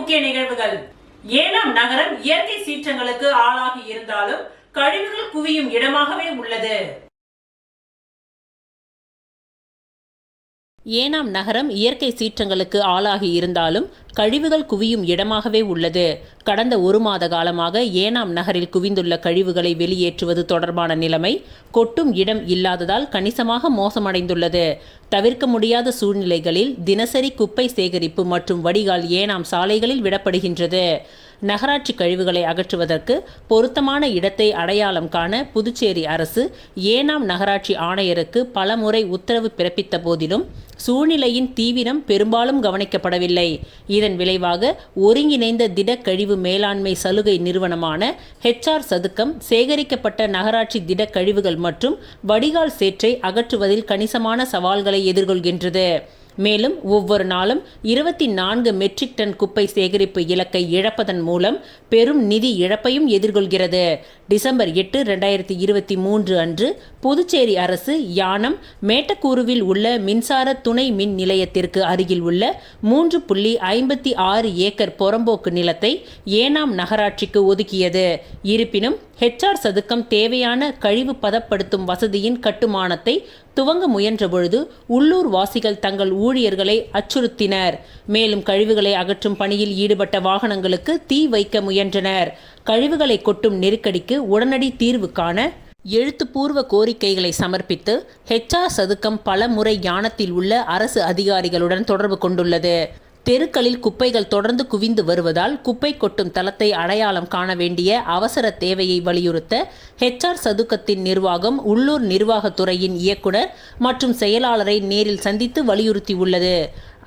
முக்கிய நிகழ்வுகள். ஏனாம் நகரம் இயற்கை சீற்றங்களுக்கு ஆளாகி இருந்தாலும் கழிவுகள் குவியும் இடமாகவே உள்ளது. ஏனாம் நகரம் இயற்கை சீற்றங்களுக்கு ஆளாகி இருந்தாலும் கழிவுகள் குவியும் இடமாகவே உள்ளது. கடந்த 1 மாத காலமாக ஏனாம் நகரில் குவிந்துள்ள கழிவுகளை வெளியேற்றுவது தொடர்பான நிலைமை கொட்டும் இடம் இல்லாததால் கணிசமாக மோசமடைந்துள்ளது. தவிர்க்க முடியாத சூழ்நிலைகளில் தினசரி குப்பை சேகரிப்பு மற்றும் வடிகால் ஏனாம் சாலைகளில் விடப்படுகின்றது. நகராட்சி கழிவுகளை அகற்றுவதற்கு பொருத்தமான இடத்தை அடையாளம் காண புதுச்சேரி அரசு ஏனாம் நகராட்சி ஆணையருக்கு பலமுறை உத்தரவு பிறப்பித்த போதிலும் சூழ்நிலையின் தீவிரம் பெரும்பாலும் கவனிக்கப்படவில்லை. இதன் விளைவாக ஒருங்கிணைந்த திடக்கழிவு மேலாண்மை சலுகை நிறுவனமான HR சதுக்கம் சேகரிக்கப்பட்ட நகராட்சி திடக்கழிவுகள் மற்றும் வடிகால் சேற்றை அகற்றுவதில் கணிசமான சவால்களை எதிர்கொள்கின்றது. மேலும் ஒவ்வொரு நாளும் 24 மெட்ரிக் டன் குப்பை சேகரிப்பு இலக்கை இழப்பதன் மூலம் பெரும் நிதி இழப்பையும் எதிர்கொள்கிறது. டிசம்பர் 8, 2023 அன்று புதுச்சேரி அரசு யானம் மேட்டக்கூருவில் உள்ள மின்சார துணை மின் நிலையத்திற்கு அருகில் உள்ள 3.56 ஏக்கர் புறம்போக்கு நிலத்தை ஏனாம் நகராட்சிக்கு ஒதுக்கியது. இருப்பினும் HR சதுக்கம் தேவையான கழிவு பதப்படுத்தும் வசதியின் கட்டுமானத்தை துவங்க முயன்றபொழுது உள்ளூர் வாசிகள் தங்கள் ஊழியர்களை அச்சுறுத்தினர். மேலும் கழிவுகளை அகற்றும் பணியில் ஈடுபட்ட வாகனங்களுக்கு தீ வைக்க முயன்றனர். கழிவுகளை கொட்டும் நெருக்கடிக்கு உடனடி தீர்வு காண எழுத்துப்பூர்வ கோரிக்கைகளை சமர்ப்பித்து HR சதுக்கம் பல முறை யானத்தில் உள்ள அரசு அதிகாரிகளுடன் தொடர்பு கொண்டுள்ளது. தெருக்களில் குப்பைகள் தொடர்ந்து குவிந்து வருவதால் குப்பை கொட்டும் தளத்தை அடையாளம் காண வேண்டிய அவசர தேவையை வலியுறுத்த HR சதுக்கத்தின் நிர்வாகம் உள்ளூர் நிர்வாகத்துறையின் இயக்குனர் மற்றும் செயலாளரை நேரில் சந்தித்து வலியுறுத்தியுள்ளது.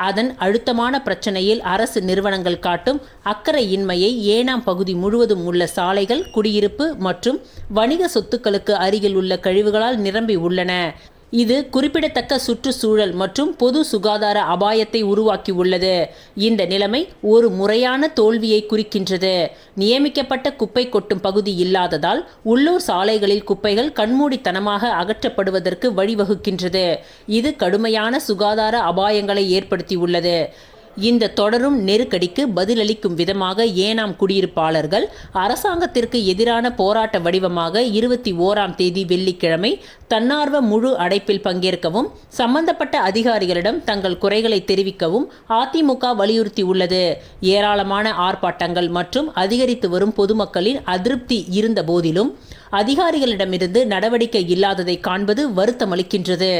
அதன் அழுத்தமான பிரச்சனையில் அரசு நிறுவனங்கள் காட்டும் அக்கறையின்மையை ஏனாம் பகுதி முழுவதும் உள்ள சாலைகள், குடியிருப்பு மற்றும் வணிக சொத்துக்களுக்கு அருகில் உள்ள கழிவுகளால் நிரம்பி உள்ளன. இது குறிப்பிடத்தக்க சுற்றுச்சூழல் மற்றும் பொது சுகாதார அபாயத்தை உருவாக்கியுள்ளது. இந்த நிலைமை ஒரு முறையான தோல்வியை குறிக்கின்றது. நியமிக்கப்பட்ட குப்பை கொட்டும் பகுதி இல்லாததால் உள்ளூர் சாலைகளில் குப்பைகள் கண்மூடித்தனமாக அகற்றப்படுவதற்கு வழிவகுக்கின்றது. இது கடுமையான சுகாதார அபாயங்களை ஏற்படுத்தியுள்ளது. இந்த தொடரும் நெருக்கடிக்கு பதிலளிக்கும் விதமாக ஏனாம் குடியிருப்பாளர்கள் அரசாங்கத்திற்கு எதிரான போராட்ட வடிவமாக 21ஆம் தேதி வெள்ளிக்கிழமை தன்னார்வ முழு அடைப்பில் பங்கேற்கவும் சம்பந்தப்பட்ட அதிகாரிகளிடம் தங்கள் குறைகளை தெரிவிக்கவும் அதிமுக வலியுறுத்தியுள்ளது. ஏராளமான ஆர்ப்பாட்டங்கள் மற்றும் அதிகரித்து வரும் பொதுமக்களின் அதிருப்தி இருந்த போதிலும் அதிகாரிகளிடமிருந்து நடவடிக்கை இல்லாததை காண்பது வருத்தமளிக்கின்றது.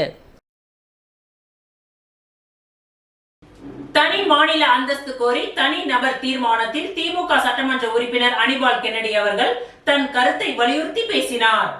தனி மாநில அந்தஸ்து கோரி தனி நபர் தீர்மானத்தில் திமுக சட்டமன்ற உறுப்பினர் அனிபால் கென்னடி அவர்கள் தன் கருத்தை வலியுறுத்தி பேசினார்.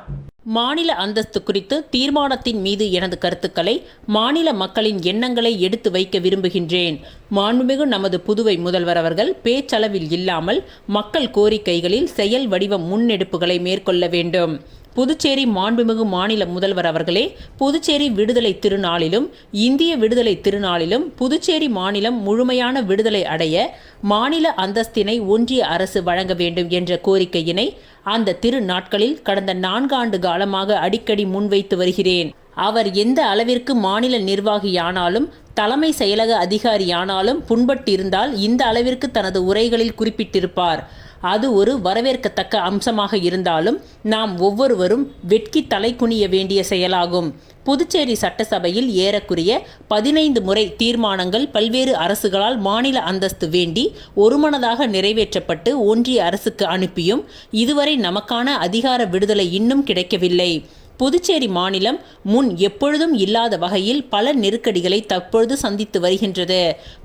மாநில அந்தஸ்து குறித்து தீர்மானத்தின் மீது எனது கருத்துக்களை மாநில மக்களின் எண்ணங்களை எடுத்து வைக்க விரும்புகின்றேன். மாண்புமிகு நமது புதுவை முதல்வர் அவர்கள் பேச்சளவில் இல்லாமல் மக்கள் கோரிக்கைகளில் செயல் வடிவ முன்னெடுப்புகளை மேற்கொள்ள வேண்டும். புதுச்சேரி மாண்புமிகு மாநில முதல்வர் அவர்களே, புதுச்சேரி விடுதலை திருநாளிலும் இந்திய விடுதலை திருநாளிலும் புதுச்சேரி மாநிலம் முழுமையான விடுதலை அடைய மாநில அந்தஸ்தினை ஒன்றிய அரசு வழங்க வேண்டும் என்ற கோரிக்கையினை அந்த திருநாட்களில் கடந்த 4 ஆண்டு காலமாக அடிக்கடி முன்வைத்து வருகிறேன். அவர் எந்த அளவிற்கு மாநில நிர்வாகியானாலும் தலைமை செயலக அதிகாரியானாலும் புண்பட்டிருந்தால் இந்த அளவிற்கு தனது உரைகளில் குறிப்பிட்டிருப்பார். அது ஒரு வரவேற்கத்தக்க அம்சமாக இருந்தாலும் நாம் ஒவ்வொருவரும் வெட்கி தலை குனிய வேண்டிய செயலாகும். புதுச்சேரி சட்டசபையில் ஏறக்குறைய 15 முறை தீர்மானங்கள் பல்வேறு அரசுகளால் மாநில அந்தஸ்து வேண்டி ஒருமனதாக நிறைவேற்றப்பட்டு ஒன்றிய அரசுக்கு அனுப்பியும் இதுவரை நமக்கான அதிகார விடுதலை இன்னும் கிடைக்கவில்லை. புதுச்சேரி மாநிலம் முன் எப்பொழுதும் இல்லாத வகையில் பல நெருக்கடிகளை தற்பொழுது சந்தித்து வருகின்றது.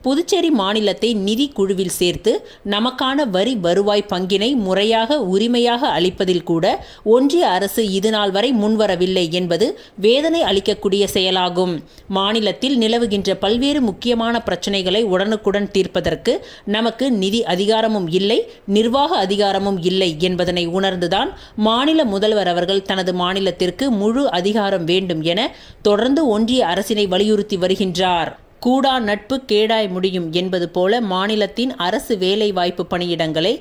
புதுச்சேரி மாநிலத்தை நிதி குழுவில் சேர்த்து நமக்கான வரி வருவாய் பங்கினை முறையாக உரிமையாக அளிப்பதில் கூட ஒன்றிய அரசு இதுநாள் வரை முன்வரவில்லை என்பது வேதனை அளிக்கக்கூடிய செயலாகும். மாநிலத்தில் நிலவுகின்ற பல்வேறு முக்கியமான பிரச்சனைகளை உடனுக்குடன் தீர்ப்பதற்கு நமக்கு நிதி அதிகாரமும் இல்லை, நிர்வாக அதிகாரமும் இல்லை என்பதனை உணர்ந்துதான் மாநில முதல்வர் அவர்கள் தனது மாநிலத்திற்கு முழு அதிகாரம் வேண்டும் என தொடர்ந்து ஒன்றிய அரசினை வலியுறுத்தி வருகின்றார். கூடா நட்பு கேடாய் முடியும் என்பது போல மாநிலத்தின் அரசு வேலைவாய்ப்பு பணியிடங்களை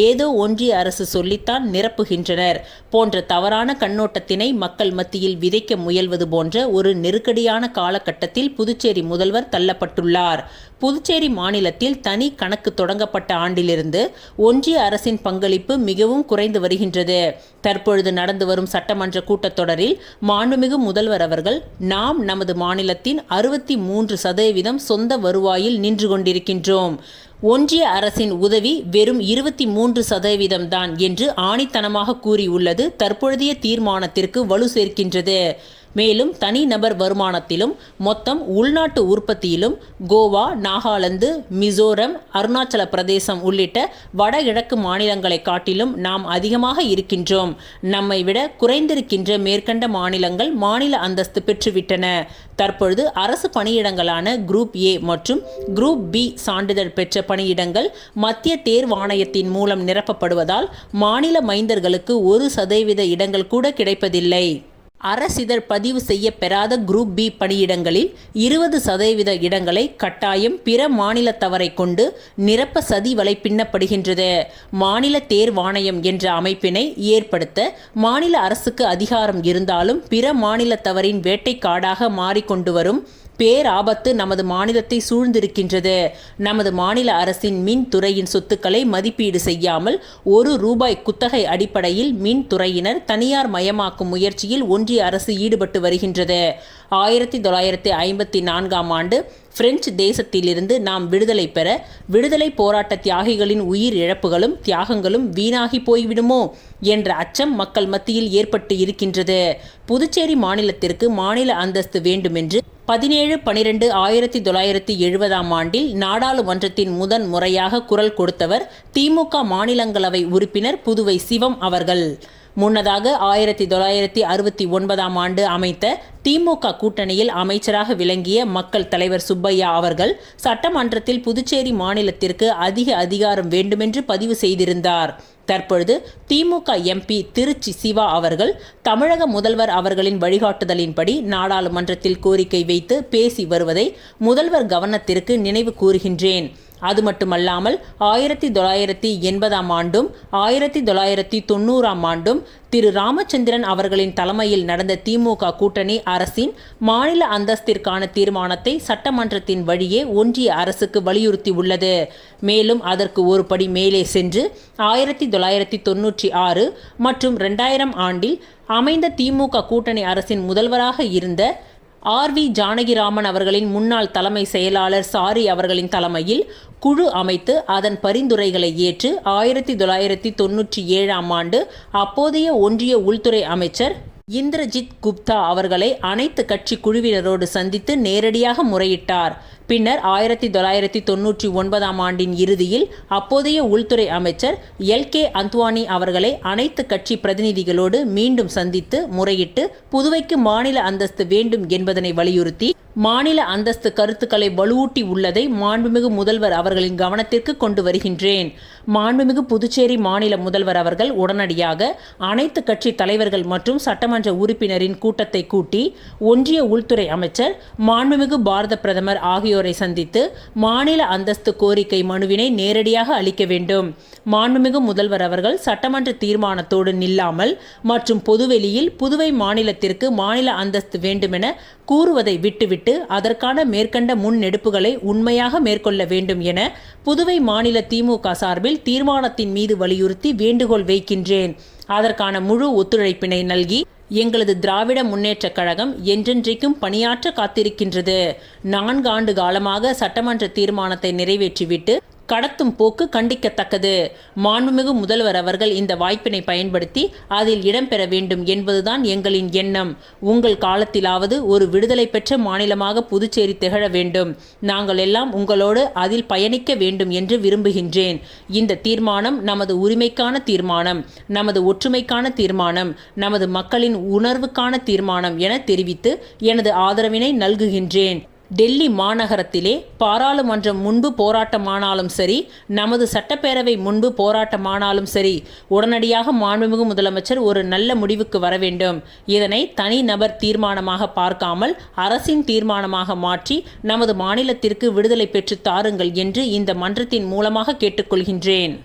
ஏதோ ஒன்றிய அரசு சொல்லித்தான் நிரப்புகின்றனர் போன்ற தவறான கண்ணோட்டத்தினை மக்கள் மத்தியில் விதைக்க முயல்வது போன்ற ஒரு நெருக்கடியான காலகட்டத்தில் புதுச்சேரி முதல்வர் தள்ளப்பட்டுள்ளார். புதுச்சேரி மாநிலத்தில் தனி கணக்கு தொடங்கப்பட்ட ஆண்டிலிருந்து ஒன்றிய அரசின் பங்களிப்பு மிகவும் குறைந்து வருகின்றது. தற்பொழுது நடந்து வரும் சட்டமன்ற கூட்டத்தொடரில் மாண்புமிகு முதல்வர் அவர்கள் நாம் நமது மாநிலத்தின் 63% சொந்த வருவாயில் நின்று கொண்டிருக்கின்றோம். ஒன்றிய அரசின் உதவி வெறும் 23% தான் என்று ஆணித்தனமாக கூறியுள்ளது தற்பொழுதைய தீர்மானத்திற்கு வலு சேர்க்கின்றது. மேலும் தனிநபர் வருமானத்திலும் மொத்தம் உள்நாட்டு உற்பத்தியிலும் கோவா, நாகாலாந்து, மிசோரம், அருணாச்சல பிரதேசம் உள்ளிட்ட வடகிழக்கு மாநிலங்களை காட்டிலும் நாம் அதிகமாக இருக்கின்றோம். நம்மை விட குறைந்திருக்கின்ற மேற்கண்ட மாநிலங்கள் மாநில அந்தஸ்து பெற்றுவிட்டன. தற்பொழுது அரசு பணியிடங்களான குரூப் ஏ மற்றும் குரூப் பி சான்றிதழ் பெற்ற பணியிடங்கள் மத்திய தேர்வாணையத்தின் மூலம் நிரப்பப்படுவதால் மாநில மைந்தர்களுக்கு 1% இடங்கள் கூட கிடைப்பதில்லை. அரசிதழ் பதிவு செய்ய பெறாத குரூப் பி பணியிடங்களில் 20% இடங்களை கட்டாயம் பிற மாநிலத்தவரை கொண்டு நிரப்ப சதி வலை பின்னப்படுகின்றது. மாநில தேர்வாணையம் என்ற அமைப்பினை ஏற்படுத்த மாநில அரசுக்கு அதிகாரம் இருந்தாலும் பிற மாநிலத்தவரின் வேட்டைக்காடாக மாறிக்கொண்டு வரும் பேராபத்து நமது மாநிலத்தை சூழ்ந்திருக்கின்றது. நமது மாநில அரசின் மின்துறையின் சொத்துக்களை மதிப்பீடு செய்யாமல் ₹1 குத்தகை அடிப்படையில் மின்துறையினர் தனியார் மயமாக்கும் முயற்சியில் ஒன்றிய அரசு ஈடுபட்டு வருகின்றது. 1954ஆம் ஆண்டு பிரெஞ்சு தேசத்திலிருந்து நாம் விடுதலை பெற விடுதலை போராட்ட தியாகிகளின் உயிர் இழப்புகளும் தியாகங்களும் வீணாகி போய்விடுமோ என்ற அச்சம் மக்கள் மத்தியில் ஏற்பட்டு இருக்கின்றது. புதுச்சேரி மாநிலத்திற்கு மாநில அந்தஸ்து வேண்டுமென்று 17/12/1970ஆம் ஆண்டில் நாடாளுமன்றத்தின் முதன் முறையாக குரல் கொடுத்தவர் திமுக மாநிலங்களவை உறுப்பினர் புதுவை சிவம் அவர்கள். முன்னதாக 1969ஆம் ஆண்டு அமைத்த திமுக கூட்டணியில் அமைச்சராக விளங்கிய மக்கள் தலைவர் சுப்பையா அவர்கள் சட்டமன்றத்தில் புதுச்சேரி மாநிலத்திற்கு அதிக அதிகாரம் வேண்டுமென்று பதிவு செய்திருந்தார். தற்பொழுது திமுக எம்பி திருச்சி சிவா அவர்கள் தமிழக முதல்வர் அவர்களின் வழிகாட்டுதலின்படி நாடாளுமன்றத்தில் கோரிக்கை வைத்து பேசி வருவதை முதல்வர் கவனத்திற்கு நினைவு கூறுகின்றேன். அது மட்டுமல்லாமல் 1980ஆம் ஆண்டும் 1990ஆம் ஆண்டும் திரு ராமச்சந்திரன் அவர்களின் தலைமையில் நடந்த திமுக கூட்டணி அரசின் மாநில அந்தஸ்திற்கான தீர்மானத்தை சட்டமன்றத்தின் வழியே ஒன்றிய அரசுக்கு வலியுறுத்தி உள்ளது. மேலும் அதற்கு ஒரு படி மேலே சென்று 1996 மற்றும் 2000 ஆண்டில் அமைந்த திமுக கூட்டணி அரசின் முதல்வராக இருந்த RV ஜானகிராமன் அவர்களின் முன்னாள் தலைமை செயலாளர் சாரி அவர்களின் தலைமையில் குழு அமைத்து அதன் பரிந்துரைகளை ஏற்று 1997ஆம் ஆண்டு அப்போதைய ஒன்றிய உள்துறை அமைச்சர் இந்திரஜித் குப்தா அவர்களை அனைத்து கட்சி குழுவினரோடு சந்தித்து நேரடியாக முறையிட்டார். பின்னர் 1999ஆம் ஆண்டின் இறுதியில் அப்போதைய உள்துறை அமைச்சர் LK அத்வானி அவர்களை அனைத்து கட்சி பிரதிநிதிகளோடு மீண்டும் சந்தித்து முறையிட்டு புதுவைக்கு மாநில அந்தஸ்து வேண்டும் என்பதனை வலியுறுத்தி மாநில அந்தஸ்து கருத்துக்களை வலுவூட்டி உள்ளதை மாண்புமிகு முதல்வர் அவர்களின் கவனத்திற்கு கொண்டு வருகின்றேன். மாண்புமிகு புதுச்சேரி மாநில முதல்வர் அவர்கள் உடனடியாக அனைத்து கட்சி தலைவர்கள் மற்றும் சட்டமன்ற உறுப்பினரின் கூட்டத்தை கூட்டி ஒன்றிய உள்துறை அமைச்சர், மாண்புமிகு பாரத பிரதமர் ஆகியோரை சந்தித்து மாநில அந்தஸ்து கோரிக்கை மனுவினை நேரடியாக அளிக்க வேண்டும். மாண்புமிகு முதல்வர் அவர்கள் சட்டமன்ற தீர்மானத்தோடு நில்லாமல் மற்றும் பொதுவெளியில் புதுவை மாநிலத்திற்கு மாநில அந்தஸ்து வேண்டுமென கூறுவதை விட்டுவிட்டு அதற்கான மேற்கண்ட முன்னெடுப்புகளை உண்மையாக மேற்கொள்ள வேண்டும் என புதுவை மாநில திமுக சார்பில் தீர்மானத்தின் மீது வலியுறுத்தி வேண்டுகோள் வைக்கின்றேன். அதற்கான முழு ஒத்துழைப்பினை நல்கி எங்களது திராவிட முன்னேற்றக் கழகம் என்றென்றைக்கும் பணியாற்ற காத்திருக்கின்றது. 4 ஆண்டு காலமாக சட்டமன்ற தீர்மானத்தை நிறைவேற்றிவிட்டு கடத்தும் போக்கு கண்டிக்கத்தக்கது. மாண்புமிகு முதல்வர் அவர்கள் இந்த வாய்ப்பினை பயன்படுத்தி அதில் இடம்பெற வேண்டும் என்பதுதான் எங்களின் எண்ணம். உங்கள் காலத்திலாவது ஒரு விடுதலை பெற்ற மாநிலமாக புதுச்சேரி திகழ வேண்டும். நாங்கள் எல்லாம் உங்களோடு அதில் பயணிக்க வேண்டும் என்று விரும்புகின்றேன். இந்த தீர்மானம் நமது உரிமைக்கான தீர்மானம், நமது ஒற்றுமைக்கான தீர்மானம், நமது மக்களின் உணர்வுக்கான தீர்மானம் என தெரிவித்து எனது ஆதரவினை நல்குகின்றேன். டெல்லி மாநகரத்திலே பாராளுமன்றம் முன்பு போராட்டமானாலும் சரி, நமது சட்டப்பேரவை முன்பு போராட்டமானாலும் சரி, உடனடியாக மாண்புமிகு முதலமைச்சர் ஒரு நல்ல முடிவுக்கு வர வேண்டும். இதனை தனிநபர் தீர்மானமாக பார்க்காமல் அரசின் தீர்மானமாக மாற்றி நமது மாநிலத்திற்கு விடுதலை பெற்று தாருங்கள் என்று இந்த மன்றத்தின் மூலமாக கேட்டுக்கொள்கின்றேன்.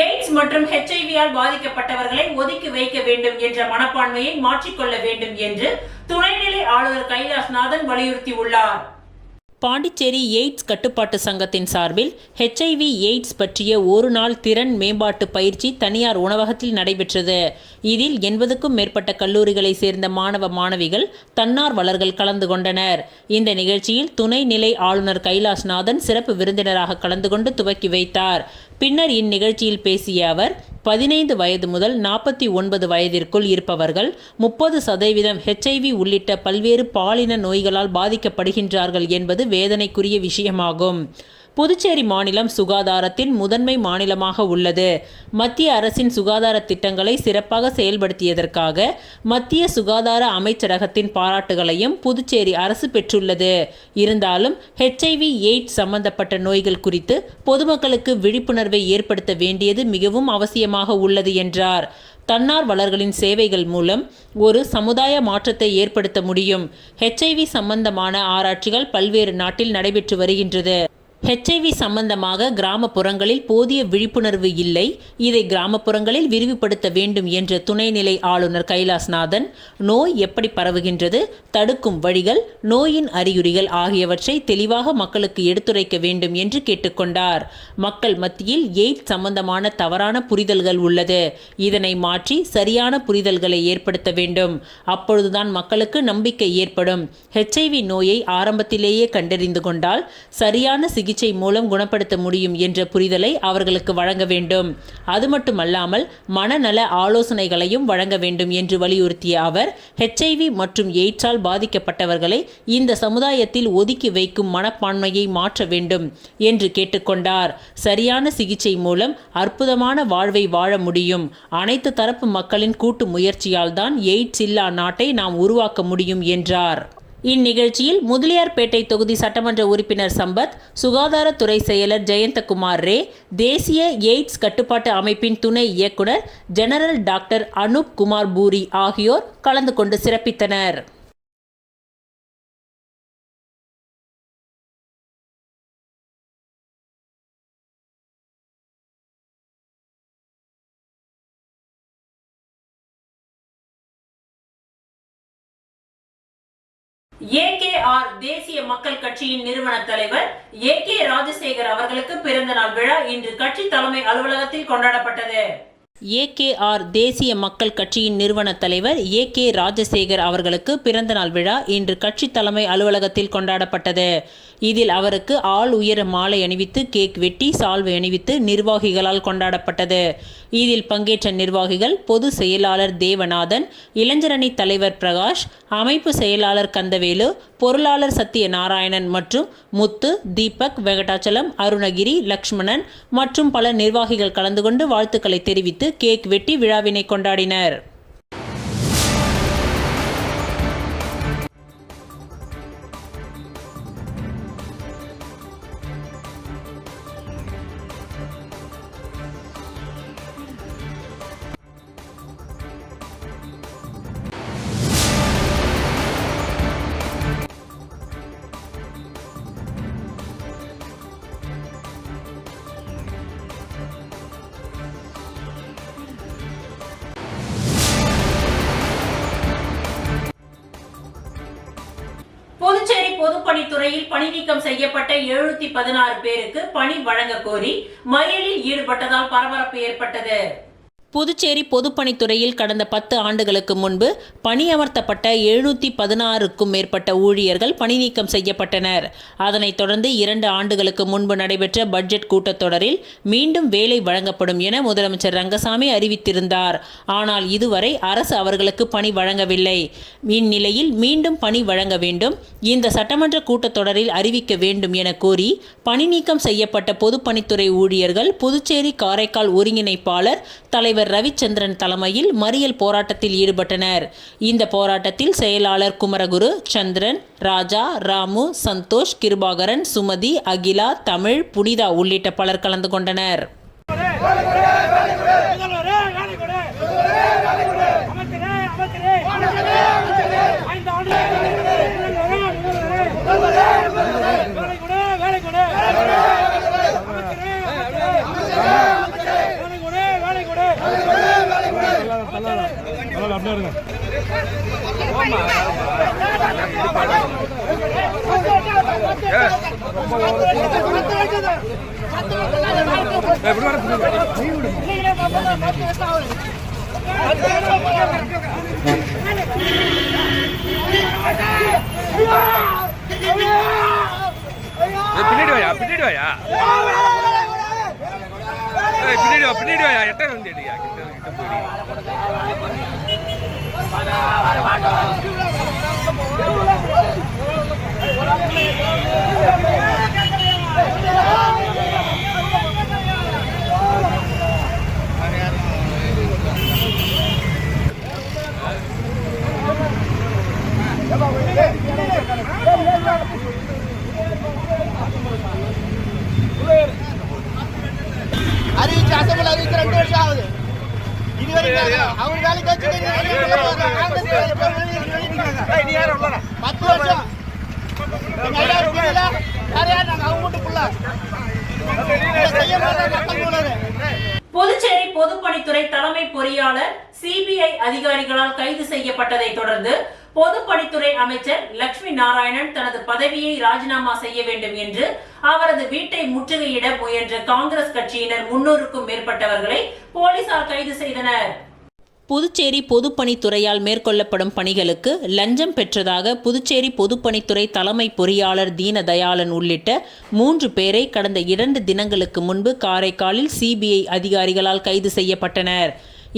எய்ட்ஸ் மற்றும் HIV-யால் பாதிக்கப்பட்டவர்களை ஒதுக்கி வைக்க வேண்டும் என்ற மனப்பான்மையை மாற்றிக்கொள்ள வேண்டும் என்று துணைநிலை ஆளுநர் கைலாஷ்நாதன் வலியுறுத்தியுள்ளார். பாண்டிச்சேரி எய்ட்ஸ் கட்டுப்பாட்டு சங்கத்தின் சார்பில் HIV எய்ட்ஸ் பற்றிய ஒரு நாள் திறன் மேம்பாட்டு பயிற்சி தனியார் உணவகத்தில் நடைபெற்றது. இதில் 80க்கும் மேற்பட்ட கல்லூரிகளை சேர்ந்த மாணவ மாணவிகள், தன்னார்வலர்கள் கலந்து கொண்டனர். இந்த நிகழ்ச்சியில் துணைநிலை ஆளுநர் கைலாஷ்நாதன் சிறப்பு விருந்தினராக கலந்து கொண்டு துவக்கி வைத்தார். பின்னர் இந்நிகழ்ச்சியில் பேசிய அவர், 15 வயது முதல் 49 வயதிற்குள் இருப்பவர்கள் 30% HIV உள்ளிட்ட பல்வேறு பாலின நோய்களால் பாதிக்கப்படுகின்றார்கள் என்பது வேதனைக்குரிய விஷயமாகும். புதுச்சேரி மாநிலம் சுகாதாரத்தின் முதன்மை மாநிலமாக உள்ளது. மத்திய அரசின் சுகாதார திட்டங்களை சிறப்பாக செயல்படுத்தியதற்காக மத்திய சுகாதார அமைச்சரகத்தின் பாராட்டுகளையும் புதுச்சேரி அரசு பெற்றுள்ளது. இருந்தாலும் HIV எய்ட்ஸ் சம்பந்தப்பட்ட நோய்கள் குறித்து பொதுமக்களுக்கு விழிப்புணர்வை ஏற்படுத்த வேண்டியது மிகவும் அவசியமாக உள்ளது என்றார். தன்னார்வலர்களின் சேவைகள் மூலம் ஒரு சமுதாய மாற்றத்தை ஏற்படுத்த முடியும். HIV சம்பந்தமான ஆராய்ச்சிகள் பல்வேறு நாட்டில் நடைபெற்று வருகின்றது. HIV சம்பந்தமாக கிராமப்புறங்களில் போதிய விழிப்புணர்வு இல்லை. இதை கிராமப்புறங்களில் விரிவுபடுத்த வேண்டும் என்ற துணைநிலை ஆளுநர் கைலாஷ்நாதன், நோய் எப்படி பரவுகின்றது, தடுக்கும் வழிகள், நோயின் அறிகுறிகள் ஆகியவற்றை தெளிவாக மக்களுக்கு எடுத்துரைக்க வேண்டும் என்று கேட்டுக்கொண்டார். மக்கள் மத்தியில் எய்ட்ஸ் சம்பந்தமான தவறான புரிதல்கள் உள்ளது. இதனை மாற்றி சரியான புரிதல்களை ஏற்படுத்த வேண்டும். அப்பொழுதுதான் மக்களுக்கு நம்பிக்கை ஏற்படும். HIV நோயை ஆரம்பத்திலேயே கண்டறிந்து கொண்டால் சரியான சிகிச்சை மூலம் குணப்படுத்த முடியும் என்ற புரிதலை அவர்களுக்கு வழங்க வேண்டும். அது மட்டுமல்லாமல் மனநல ஆலோசனைகளையும் வழங்க வேண்டும் என்று வலியுறுத்திய அவர், HIV மற்றும் எய்ட்ஸால் பாதிக்கப்பட்டவர்களை இந்த சமுதாயத்தில் ஒதுக்கி வைக்கும் மனப்பான்மையை மாற்ற வேண்டும் என்று கேட்டுக்கொண்டார். சரியான சிகிச்சை மூலம் அற்புதமான வாழ்வை வாழ முடியும். அனைத்து தரப்பு மக்களின் கூட்டு முயற்சியால் தான் எய்ட்ஸ் இல்லா நாட்டை நாம் உருவாக்க முடியும் என்றார். இந்நிகழ்ச்சியில் முதலியார்பேட்டை தொகுதி சட்டமன்ற உறுப்பினர் சம்பத், சுகாதாரத்துறை செயலர் ஜெயந்தகுமார் ரே, தேசிய எய்ட்ஸ் கட்டுப்பாட்டு அமைப்பின் துணை இயக்குனர் ஜெனரல் டாக்டர் அனூப் குமார் பூரி ஆகியோர் கலந்து கொண்டு சிறப்பித்தனர். AKR தேசிய மக்கள் கட்சியின் நிறுவன தலைவர் AK ராஜசேகர் அவர்களுக்கு பிறந்த நாள் விழா இன்று கட்சி தலைமை அலுவலகத்தில் கொண்டாடப்பட்டது. AKR தேசிய மக்கள் கட்சியின் நிறுவன தலைவர் AK ராஜசேகர் அவர்களுக்கு பிறந்தநாள் விழா இன்று கட்சி தலைமை அலுவலகத்தில் கொண்டாடப்பட்டது. இதில் அவருக்கு ஆள் உயர மாலை அணிவித்து கேக் வெட்டி சால்வை அணிவித்து நிர்வாகிகளால் கொண்டாடப்பட்டது. இதில் பங்கேற்ற நிர்வாகிகள் பொது செயலாளர் தேவநாதன், இளைஞரணி தலைவர் பிரகாஷ், அமைப்பு செயலாளர் கந்தவேலு, பொருளாளர் சத்யநாராயணன் மற்றும் முத்து, தீபக், வெங்கடாச்சலம், அருணகிரி, லக்ஷ்மணன் மற்றும் பல நிர்வாகிகள் கலந்து கொண்டு வாழ்த்துக்களை தெரிவித்து கேக் வெட்டி விழாவினை கொண்டாடினர். புதுச்சேரி பொதுப்பணித்துறையில் பணி நீக்கம் செய்யப்பட்ட 716 பேருக்கு பணி வழங்க கோரி மறியலில் ஈடுபட்டதால் பரபரப்பு ஏற்பட்டது. புதுச்சேரி பொதுப்பணித்துறையில் கடந்த 10 ஆண்டுகளுக்கு முன்பு பணியமர்த்தப்பட்ட 716க்கும் மேற்பட்ட ஊழியர்கள் பணிநீக்கம் செய்யப்பட்டனர். அதனைத் தொடர்ந்து 2 ஆண்டுகளுக்கு முன்பு நடைபெற்ற பட்ஜெட் கூட்டத்தொடரில் மீண்டும் வேலை வழங்கப்படும் என முதலமைச்சர் ரங்கசாமி அறிவித்திருந்தார். ஆனால் இதுவரை அரசு அவர்களுக்கு பணி வழங்கவில்லை. இந்நிலையில் மீண்டும் பணி வழங்க வேண்டும், இந்த சட்டமன்ற கூட்டத்தொடரில் அறிவிக்க வேண்டும் என கோரி பணிநீக்கம் செய்யப்பட்ட பொதுப்பணித்துறை ஊழியர்கள் புதுச்சேரி காரைக்கால் ஒருங்கிணைப்பாளர் தலைவர் ரவிச்சந்திரன் தலைமையில் மறியல் போராட்டத்தில் ஈடுபட்டனர். இந்த போராட்டத்தில் செயலாளர் குமரகுரு, சந்திரன், ராஜா, ராமு, சந்தோஷ், கிருபாகரன், சுமதி, அகிலா, தமிழ், புனிதா உள்ளிட்ட பலர் கலந்து கொண்டனர். அறிவிச்சு அசம்பிள் அறிவிச்சு 2 வருஷம் ஆகுது. இதுவரைக்கும் அவர் வேலைக்கு வச்சு 10 வருஷம் புதுச்சேரி பொதுப்பணித்துறை தலைமை பொறியாளர் சிபிஐ அதிகாரிகளால் கைது செய்யப்பட்டதை தொடர்ந்து பொதுப்பணித்துறை அமைச்சர் லட்சுமி நாராயணன் தனது பதவியை ராஜினாமா செய்ய வேண்டும் என்று அவரது வீட்டை முற்றுகையிட முயன்ற காங்கிரஸ் கட்சியினர் 300க்கும் மேற்பட்டவர்களை போலீசார் கைது செய்தனர். புதுச்சேரி பொதுப்பணித்துறையால் மேற்கொள்ளப்படும் பணிகளுக்கு லஞ்சம் பெற்றதாக புதுச்சேரி பொதுப்பணித்துறை தலைமை பொறியாளர் தீனதயாளன் உள்ளிட்ட 3 பேரை கடந்த 2 தினங்களுக்கு முன்பு காரைக்காலில் சிபிஐ அதிகாரிகளால் கைது செய்யப்பட்டனர்.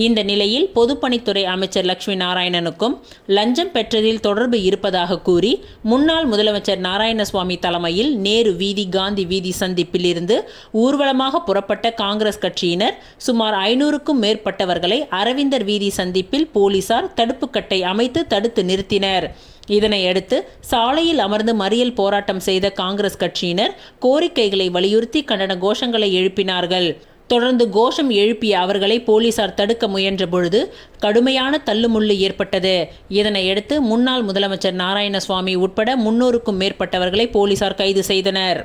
இந்த நிலையில் பொதுப்பணித்துறை அமைச்சர் லட்சுமி நாராயணனுக்கும் லஞ்சம் பெற்றதில் தொடர்பு இருப்பதாக கூறி முன்னாள் முதலமைச்சர் நாராயணசுவாமி தலைமையில் நேரு வீதி, காந்தி வீதி சந்திப்பில் இருந்து ஊர்வலமாக புறப்பட்ட காங்கிரஸ் கட்சியினர் சுமார் 500க்கும் மேற்பட்டவர்களை அரவிந்தர் வீதி சந்திப்பில் போலீசார் தடுப்புக்கட்டை அமைத்து தடுத்து நிறுத்தினர். இதனையடுத்து சாலையில் அமர்ந்து மறியல் போராட்டம் செய்த காங்கிரஸ் கட்சியினர் கோரிக்கைகளை வலியுறுத்தி கண்டன கோஷங்களை எழுப்பினார்கள். தொடர்ந்து கோஷம் எழுப்பிய அவர்களை போலீசார் தடுக்க முயன்ற பொழுது கடுமையான தள்ளுமுள்ளு ஏற்பட்டது. இதனையடுத்து முன்னாள் முதலமைச்சர் நாராயணசுவாமி உட்பட 300க்கும் மேற்பட்டவர்களை போலீசார் கைது செய்தனர்.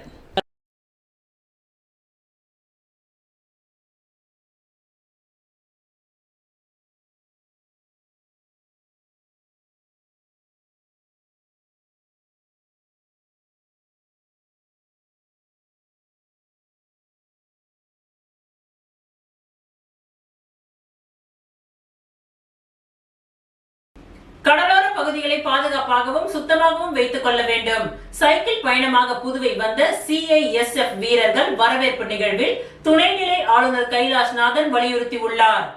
கடலோர பகுதிகளை பாதுகாப்பாகவும் சுத்தமாகவும் வைத்துக் கொள்ள வேண்டும். சைக்கிள் பயணமாக புதுவை வந்த CISF வீரர்கள் வரவேற்பு நிகழ்வில் துணைநிலை ஆளுநர் கைலாஷ்நாதன் வலியுறுத்தியுள்ளார்.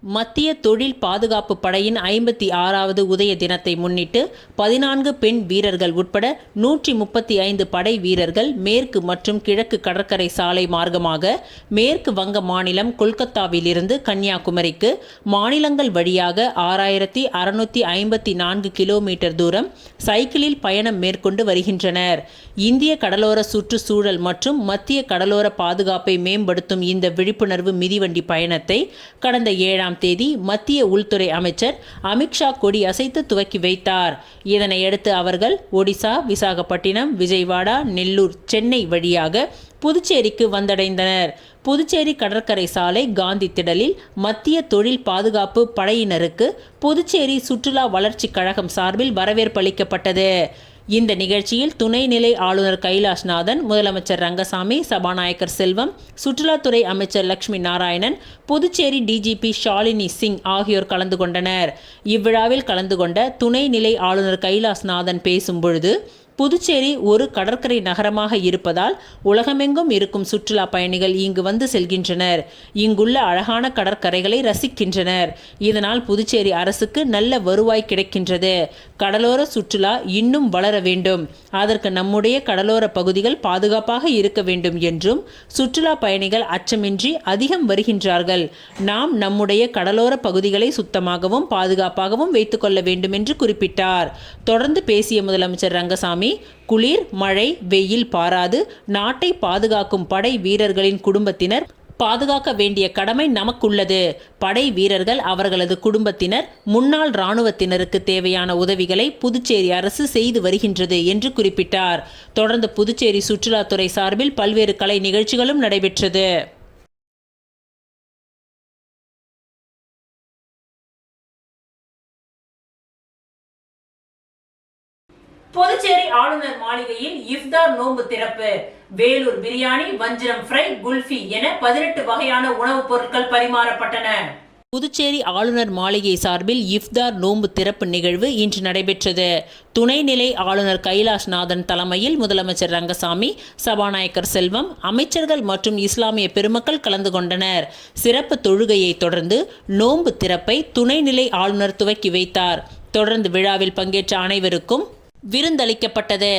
மத்திய தொழில் பாதுகாப்பு படையின் 56வது உதய தினத்தை முன்னிட்டு 14 பெண் வீரர்கள் உட்பட 135 படை வீரர்கள் மேற்கு மற்றும் கிழக்கு கடற்கரை சாலை மார்க்கமாக மேற்கு வங்க மாநிலம் கொல்கத்தாவிலிருந்து கன்னியாகுமரிக்கு மாநிலங்கள் வழியாக 6654 கிலோமீட்டர் தூரம் சைக்கிளில் பயணம் மேற்கொண்டு வருகின்றனர். இந்திய கடலோர சுற்றுச்சூழல் மற்றும் மத்திய கடலோர பாதுகாப்பை மேம்படுத்தும் இந்த விழிப்புணர்வு மிதிவண்டி பயணத்தை கடந்த 7ஆம் தேதி மத்திய உள்துறை அமைச்சர் அமித்ஷா கொடி அசைத்து துவக்கி வைத்தார். இதனையடுத்து அவர்கள் ஒடிசா, விசாகப்பட்டினம், விஜயவாடா, நெல்லூர், சென்னை வழியாக புதுச்சேரிக்கு வந்தடைந்தனர். புதுச்சேரி கடற்கரை சாலை காந்தி திடலில் மத்திய தொழில் பாதுகாப்பு படையினருக்கு புதுச்சேரி சுற்றுலா வளர்ச்சி கழகம் சார்பில் வரவேற்பளிக்கப்பட்டது. இந்த நிகழ்ச்சியில் துணைநிலை ஆளுநர் கைலாஷ்நாதன், முதலமைச்சர் ரங்கசாமி, சபாநாயகர் செல்வம், சுற்றுலாத்துறை அமைச்சர் லட்சுமி நாராயணன், புதுச்சேரி டிஜிபி ஷாலினி சிங் ஆகியோர் கலந்து கொண்டனர். இவ்விழாவில் கலந்து கொண்ட துணைநிலை ஆளுநர் கைலாஷ்நாதன் பேசும்பொழுது, புதுச்சேரி ஒரு கடற்கரை நகரமாக இருப்பதால் உலகமெங்கும் இருக்கும் சுற்றுலா பயணிகள் இங்கு வந்து செல்கின்றனர். இங்குள்ள அழகான கடற்கரைகளை ரசிக்கின்றனர். இதனால் புதுச்சேரி அரசுக்கு நல்ல வருவாய் கிடைக்கின்றது. கடலோர சுற்றுலா இன்னும் வளர வேண்டும். அதற்கு நம்முடைய கடலோர பகுதிகள் பாதுகாப்பாக இருக்க வேண்டும் என்றும், சுற்றுலா பயணிகள் அச்சமின்றி அதிகம் வருகின்றார்கள். நாம் நம்முடைய கடலோர பகுதிகளை சுத்தமாகவும் பாதுகாப்பாகவும் வைத்துக் கொள்ள வேண்டும் என்று குறிப்பிட்டார். தொடர்ந்து பேசிய முதலமைச்சர் ரங்கசாமி, குளிர், மழை, வெயில் பாராது நாட்டை பாதுகாக்கும் படை வீரர்களின் குடும்பத்தினர் பாதுகாக்க வேண்டிய கடமை நமக்குள்ளது. படை வீரர்கள், அவர்களது குடும்பத்தினர், முன்னாள் இராணுவத்தினருக்கு தேவையான உதவிகளை புதுச்சேரி அரசு செய்து வருகின்றது என்று குறிப்பிட்டார். தொடர்ந்து புதுச்சேரி சுற்றுலாத்துறை சார்பில் பல்வேறு கலை நிகழ்ச்சிகளும் நடைபெற்றது. புதுச்சேரி ஆளுநர் மாளிகையில் இஃப்தார் நோன்பு திறப்பு. வேலூர் பிரியாணி, வஞ்சிரம் ஃப்ரை, குல்ஃபி என 18 வகையான உணவுப் பொருட்கள் பரிமாறப்பட்டன. புதுச்சேரி ஆளுநர் மாளிகை சார்பில் இஃப்தார் நோன்பு திறப்பு நிகழ்வு இன்று நடைபெற்றது. துணைநிலை ஆளுநர் கைலாஷ்நாதன் தலைமையில் முதலமைச்சர் ரங்கசாமி, சபாநாயகர் செல்வம், அமைச்சர்கள் மற்றும் இஸ்லாமிய பெருமக்கள் கலந்து கொண்டனர். சிறப்பு தொழுகையை தொடர்ந்து நோன்பு திறப்பை துணைநிலை ஆளுநர் துவக்கி வைத்தார். தொடர்ந்து விழாவில் பங்கேற்ற அனைவருக்கும் விருந்தளிக்கப்பட்டது.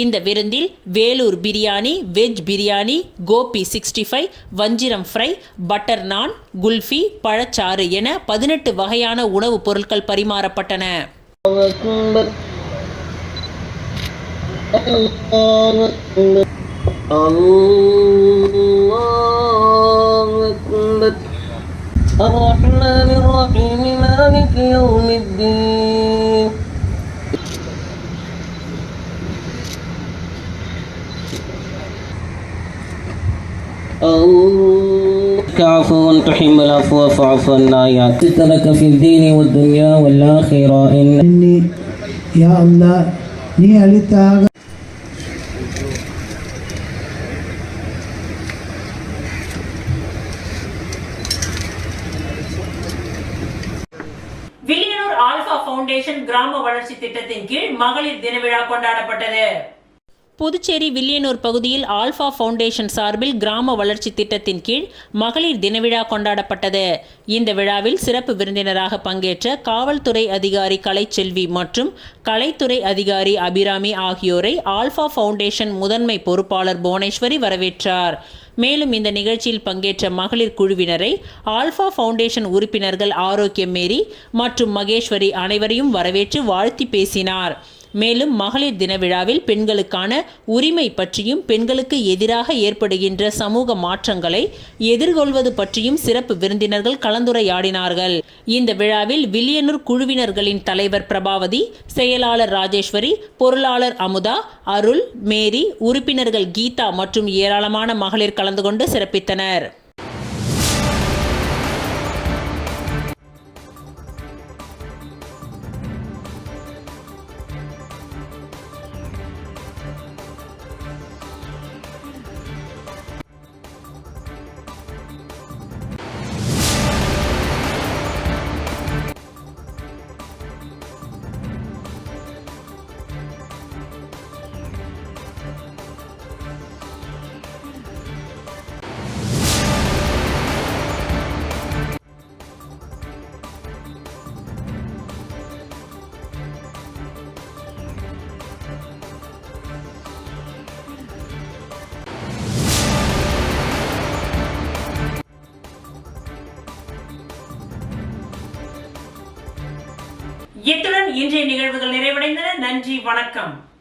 இந்த விருந்தில் வேலூர் பிரியாணி, வெஜ் பிரியாணி, கோபி 65, வஞ்சிரம் ஃப்ரை, பட்டர் நான், குல்ஃபி, பழச்சாறு என 18 வகையான உணவுப் பொருட்கள் பரிமாறப்பட்டன. عفوا تحب العفو فاعف عنا يا لك في الدين والدنيا والآخرة إني يا الله நீ அளித்தாக வில்லியனூர் ஆல்பா ஃபவுண்டேஷன் கிராம வளர்ச்சி திட்டத்தின் கீழ் மகளிர் தின விழா கொண்டாடப்பட்டது. புதுச்சேரி வில்லியனூர் பகுதியில் ஆல்பா ஃபவுண்டேஷன் சார்பில் கிராம வளர்ச்சி திட்டத்தின் கீழ் மகளிர் தின விழா கொண்டாடப்பட்டது. இந்த விழாவில் சிறப்பு விருந்தினராக பங்கேற்ற காவல்துறை அதிகாரி கலைச்செல்வி மற்றும் கலைத்துறை அதிகாரி அபிராமி ஆகியோரை ஆல்பா ஃபவுண்டேஷன் முதன்மை பொறுப்பாளர் புவனேஸ்வரி வரவேற்றார். மேலும் இந்த நிகழ்ச்சியில் பங்கேற்ற மகளிர் குழுவினரை ஆல்பா ஃபவுண்டேஷன் உறுப்பினர்கள் ஆரோக்கியம் மேரி மற்றும் மகேஸ்வரி அனைவரையும் வரவேற்று வாழ்த்தி பேசினார். மேலும் மகளிர் தின விழாவில் பெண்களுக்கான உரிமை பற்றியும், பெண்களுக்கு எதிராக ஏற்படுகின்ற சமூக மாற்றங்களை எதிர்கொள்வது பற்றியும் சிறப்பு விருந்தினர்கள் கலந்துரையாடினார்கள். இந்த விழாவில் வில்லியனூர் குழுவினர்களின் தலைவர் பிரபாவதி, செயலாளர் ராஜேஸ்வரி, பொருளாளர் அமுதா, அருள், மேரி, உறுப்பினர்கள் கீதா மற்றும் ஏராளமான மகளிர் கலந்து கொண்டு சிறப்பித்தனர். இத்துடன் இன்றைய நிகழ்வுகள் நிறைவடைந்தன. நன்றி, வணக்கம்.